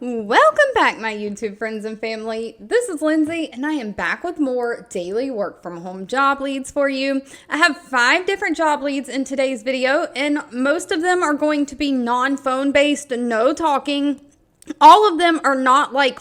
Welcome back, my YouTube friends and family. This is Lindsay, and I am back with more daily work from home job leads for you. I have 5 different job leads in today's video, and most of them are going to be non-phone based, no talking. All of them are not like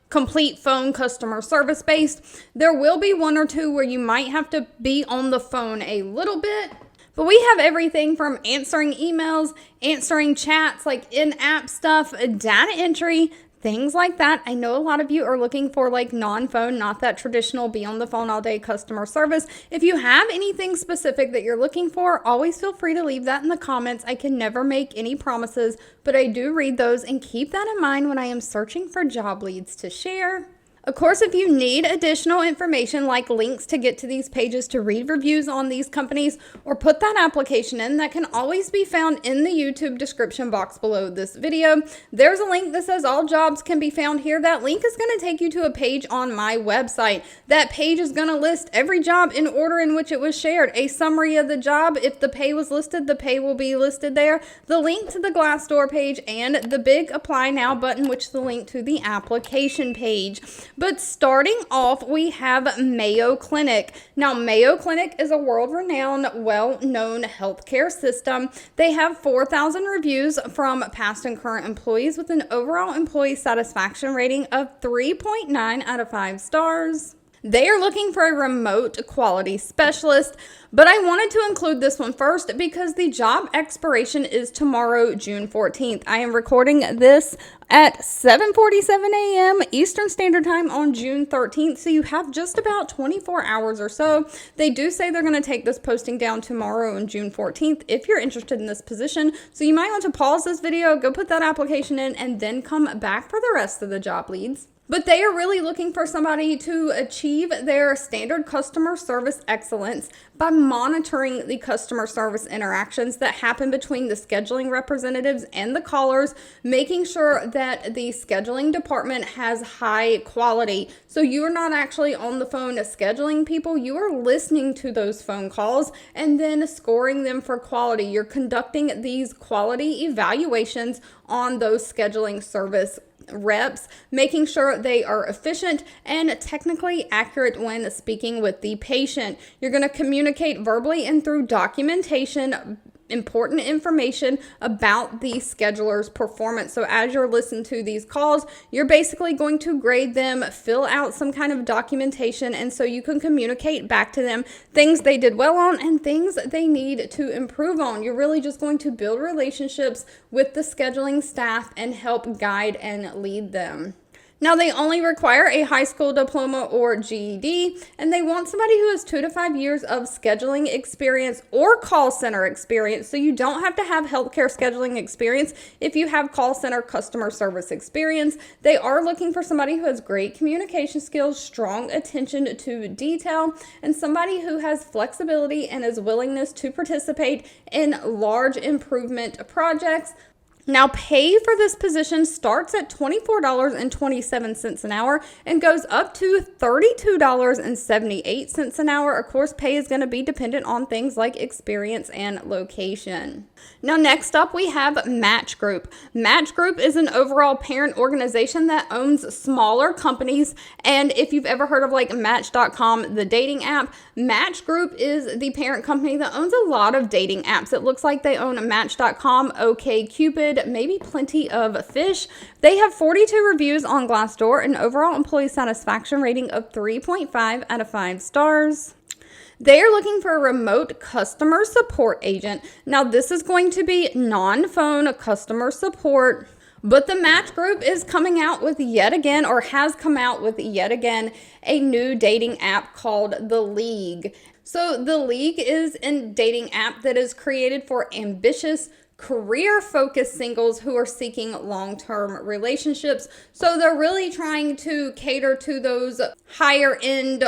complete phone customer service based. There will be 1 or 2 where you might have to be on the phone a little bit. But we have everything from answering emails, answering chats, like in-app stuff, data entry, things like that. I know a lot of you are looking for like non-phone, not that traditional be on the phone all day customer service. If you have anything specific that you're looking for, always feel free to leave that in the comments. I can never make any promises, but I do read those and keep that in mind when I am searching for job leads to share. Of course, if you need additional information like links to get to these pages to read reviews on these companies or put that application in, that can always be found in the YouTube description box below this video. There's a link that says all jobs can be found here. That link is going to take you to a page on my website. That page is going to list every job in order in which it was shared. A summary of the job. If the pay was listed, the pay will be listed there. The link to the Glassdoor page and the big Apply Now button, which is the link to the application page. But starting off, we have Mayo Clinic. Now, Mayo Clinic is a world-renowned, well-known healthcare system. They have 4,000 reviews from past and current employees with an overall employee satisfaction rating of 3.9 out of 5 stars. They are looking for a remote quality specialist, but I wanted to include this one first because the job expiration is tomorrow, June 14th. I am recording this at 7:47 a.m. Eastern Standard Time on June 13th, so you have just about 24 hours or so. They do say they're going to take this posting down tomorrow on June 14th if you're interested in this position, so you might want to pause this video, go put that application in, and then come back for the rest of the job leads. But they are really looking for somebody to achieve their standard customer service excellence by monitoring the customer service interactions that happen between the scheduling representatives and the callers, making sure that the scheduling department has high quality. So you are not actually on the phone scheduling people, you are listening to those phone calls and then scoring them for quality. You're conducting these quality evaluations on those scheduling service reps, making sure they are efficient and technically accurate when speaking with the patient. You're going to communicate verbally and through documentation important information about the scheduler's performance. So as you're listening to these calls, you're basically going to grade them, fill out some kind of documentation, and so you can communicate back to them things they did well on and things they need to improve on. You're really just going to build relationships with the scheduling staff and help guide and lead them. Now, they only require a high school diploma or GED, and they want somebody who has 2 to 5 years of scheduling experience or call center experience. So you don't have to have healthcare scheduling experience if you have call center customer service experience. They are looking for somebody who has great communication skills, strong attention to detail, and somebody who has flexibility and is willingness to participate in large improvement projects. Now, pay for this position starts at $24.27 an hour and goes up to $32.78 an hour. Of course, pay is going to be dependent on things like experience and location. Now, next up, we have Match Group. Match Group is an overall parent organization that owns smaller companies. And if you've ever heard of like Match.com, the dating app, Match Group is the parent company that owns a lot of dating apps. It looks like they own Match.com, OkCupid, maybe Plenty of Fish. They have 42 reviews on Glassdoor, an overall employee satisfaction rating of 3.5 out of 5 stars. They are looking for a remote customer support agent. Now, this is going to be non-phone customer support, but the Match Group is coming out with yet again, or has come out with yet again, a new dating app called The League. So The League is a dating app that is created for ambitious, career-focused singles who are seeking long-term relationships. So they're really trying to cater to those higher-end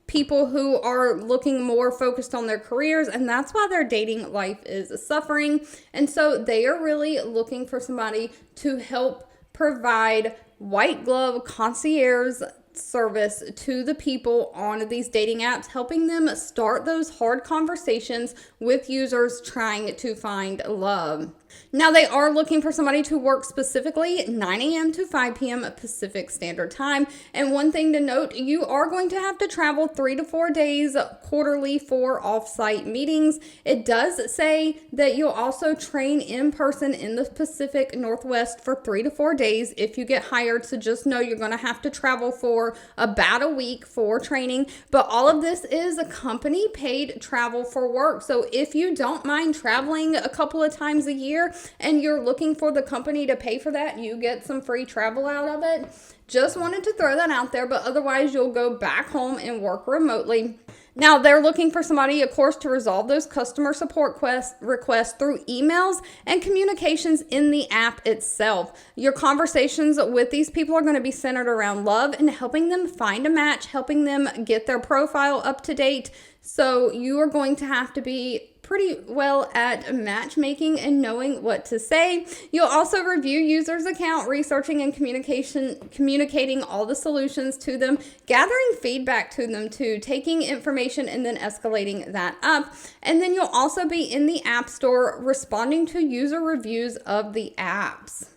people who are looking more focused on their careers, and that's why their dating life is suffering. And so they are really looking for somebody to help provide white glove concierge service to the people on these dating apps, helping them start those hard conversations with users trying to find love. Now, they are looking for somebody to work specifically 9 a.m. to 5 p.m. Pacific Standard Time. And one thing to note, you are going to have to travel 3 to 4 days quarterly for off-site meetings. It does say that you'll also train in person in the Pacific Northwest for 3 to 4 days if you get hired. So just know you're going to have to travel for about a week for training. But all of this is a company paid travel for work. So if you don't mind traveling a couple of times a year, and you're looking for the company to pay for that, you get some free travel out of it. Just wanted to throw that out there, but otherwise you'll go back home and work remotely. Now, they're looking for somebody, of course, to resolve those customer support requests through emails and communications in the app itself. Your conversations with these people are going to be centered around love and helping them find a match, helping them get their profile up to date. So you are going to have to be pretty well at matchmaking and knowing what to say. You'll also review users' account, researching and communicating all the solutions to them, gathering feedback to them too, taking information and then escalating that up. And then you'll also be in the App Store responding to user reviews of the apps.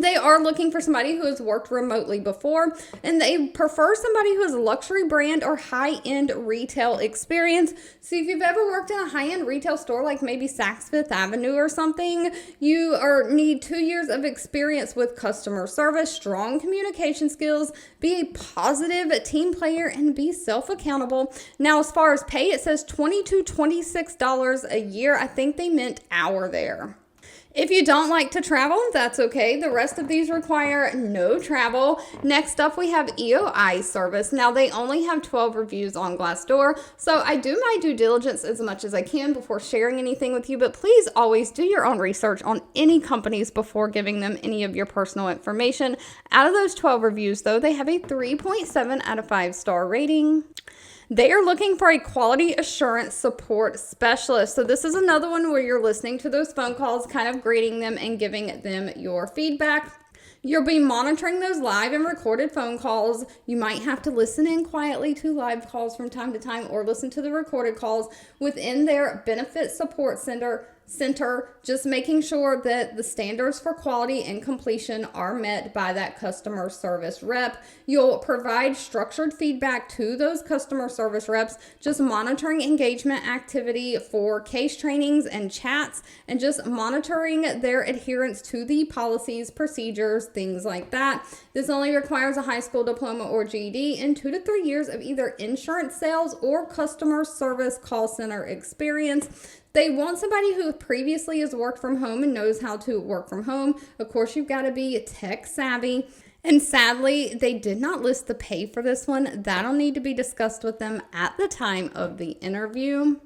They are looking for somebody who has worked remotely before, and they prefer somebody who has a luxury brand or high-end retail experience. So if you've ever worked in a high-end retail store like maybe Saks Fifth Avenue or something, you need 2 years of experience with customer service, strong communication skills, be a positive team player, and be self-accountable. Now, as far as pay, it says $20 to $26 a year. I think they meant hour there. If you don't like to travel, that's okay. The rest of these require no travel. Next up, we have EOI Service. Now, they only have 12 reviews on Glassdoor, so I do my due diligence as much as I can before sharing anything with you, but please always do your own research on any companies before giving them any of your personal information. Out of those 12 reviews, though, they have a 3.7 out of 5-star rating. They are looking for a quality assurance support specialist. So this is another one where you're listening to those phone calls, kind of grading them and giving them your feedback. You'll be monitoring those live and recorded phone calls. You might have to listen in quietly to live calls from time to time or listen to the recorded calls within their benefit support center, just making sure that the standards for quality and completion are met by that customer service rep. You'll provide structured feedback to those customer service reps, just monitoring engagement activity for case trainings and chats, and just monitoring their adherence to the policies, procedures, things like that. This only requires a high school diploma or GED and 2 to 3 years of either insurance sales or customer service call center experience. They want somebody who previously has worked from home and knows how to work from home. Of course, you've got to be tech savvy. And sadly, they did not list the pay for this one. That'll need to be discussed with them at the time of the interview.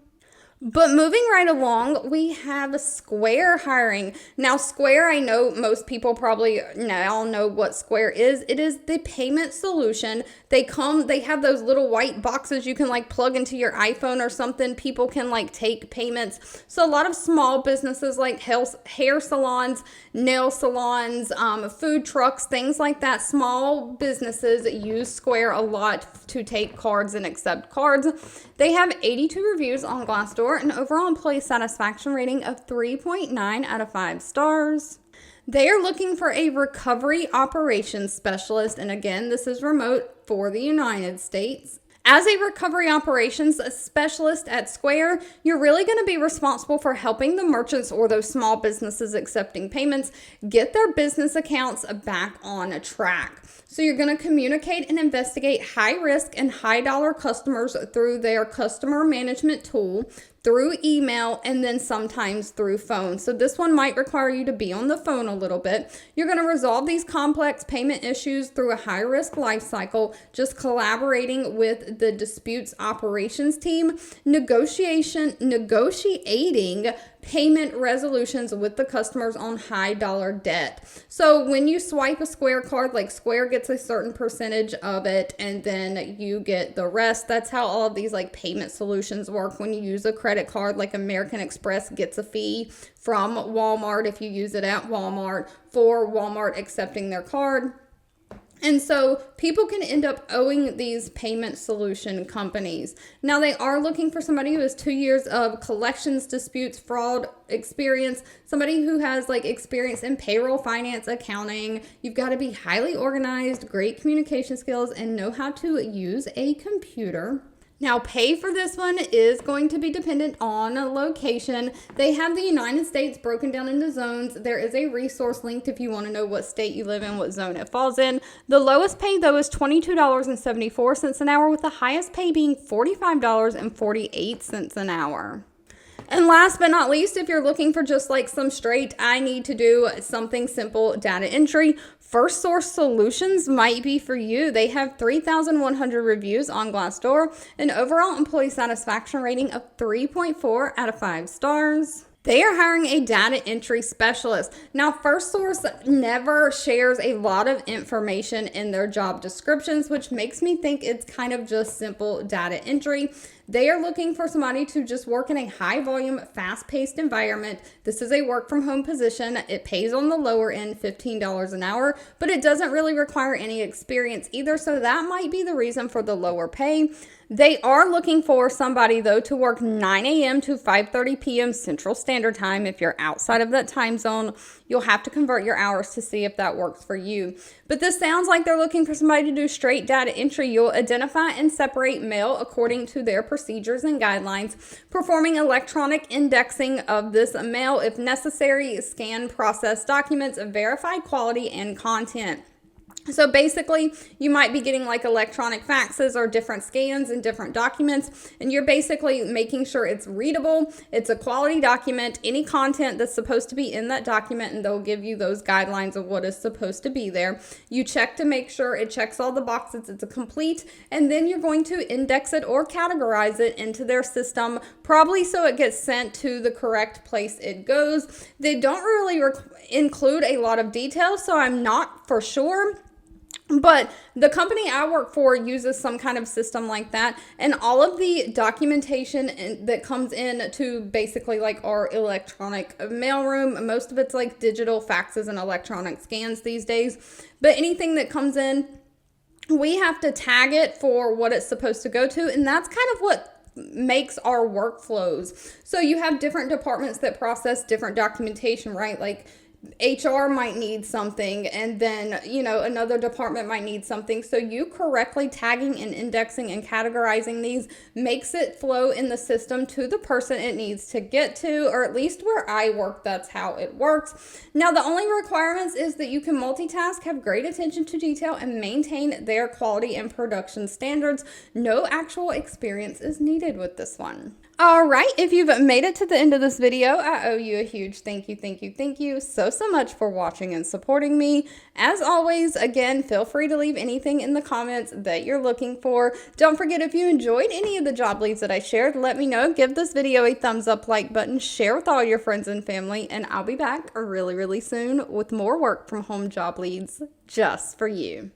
But moving right along, we have Square hiring. Now, Square, I know most people probably now know what Square is. It is the payment solution. They have those little white boxes you can like plug into your iPhone or something. People can like take payments. So a lot of small businesses like hair salons, nail salons, food trucks, things like that. Small businesses use Square a lot to take cards and accept cards. They have 82 reviews on Glassdoor, an overall employee satisfaction rating of 3.9 out of 5 stars. They are looking for a recovery operations specialist, and again, this is remote for the United States. As a recovery operations specialist at Square, you're really going to be responsible for helping the merchants or those small businesses accepting payments get their business accounts back on track. So you're going to communicate and investigate high-risk and high-dollar customers through their customer management tool, through email, and then sometimes through phone. So this one might require you to be on the phone a little bit. You're going to resolve these complex payment issues through a high-risk life cycle, just collaborating with the disputes operations team, negotiating payment resolutions with the customers on high dollar debt. So when you swipe a Square card, like Square gets a certain percentage of it and then you get the rest. That's how all of these like payment solutions work. When you use a credit card, like American Express gets a fee from Walmart if you use it at Walmart for Walmart accepting their card. And so people can end up owing these payment solution companies. Now, they are looking for somebody who has 2 years of collections, disputes, fraud experience, somebody who has like experience in payroll, finance, accounting. You've got to be highly organized, great communication skills, and know how to use a computer. Now, pay for this one is going to be dependent on location. They have the United States broken down into zones. There is a resource linked if you want to know what state you live in, what zone it falls in. The lowest pay, though, is $22.74 an hour, with the highest pay being $45.48 an hour. And last but not least, if you're looking for just like some straight, I need to do something simple data entry, FirstSouce Solutions might be for you. They have 3,100 reviews on Glassdoor, an overall employee satisfaction rating of 3.4 out of 5 stars. They are hiring a data entry specialist. Now, FirstSouce never shares a lot of information in their job descriptions, which makes me think it's kind of just simple data entry. They are looking for somebody to just work in a high volume, fast paced environment. This is a work from home position. It pays on the lower end, $15 an hour, but it doesn't really require any experience either. So that might be the reason for the lower pay. They are looking for somebody, though, to work 9 a.m. to 5:30 p.m. Central Standard Time. If you're outside of that time zone, you'll have to convert your hours to see if that works for you. But this sounds like they're looking for somebody to do straight data entry. You'll identify and separate mail according to their procedures and guidelines, performing electronic indexing of this mail if necessary, scan, process documents, verify quality and content. So basically, you might be getting like electronic faxes or different scans and different documents, and you're basically making sure it's readable, it's a quality document, any content that's supposed to be in that document, and they'll give you those guidelines of what is supposed to be there. You check to make sure it checks all the boxes, it's a complete, and then you're going to index it or categorize it into their system, probably so it gets sent to the correct place it goes. They don't really include a lot of details, so I'm not for sure. But the company I work for uses some kind of system like that, and all of the documentation that comes in to basically like our electronic mailroom, most of it's like digital faxes and electronic scans these days, but anything that comes in, we have to tag it for what it's supposed to go to, and that's kind of what makes our workflows. So you have different departments that process different documentation, right? Like HR might need something, and then, another department might need something. So you correctly tagging and indexing and categorizing these makes it flow in the system to the person it needs to get to, or at least where I work, that's how it works. Now, the only requirements is that you can multitask, have great attention to detail, and maintain their quality and production standards. No actual experience is needed with this one. All right, if you've made it to the end of this video, I owe you a huge thank you so much for watching and supporting me. As always, again, feel free to leave anything in the comments that you're looking for. Don't forget, if you enjoyed any of the job leads that I shared, let me know. Give this video a thumbs up, like button, share with all your friends and family, and I'll be back really soon with more work from home job leads just for you.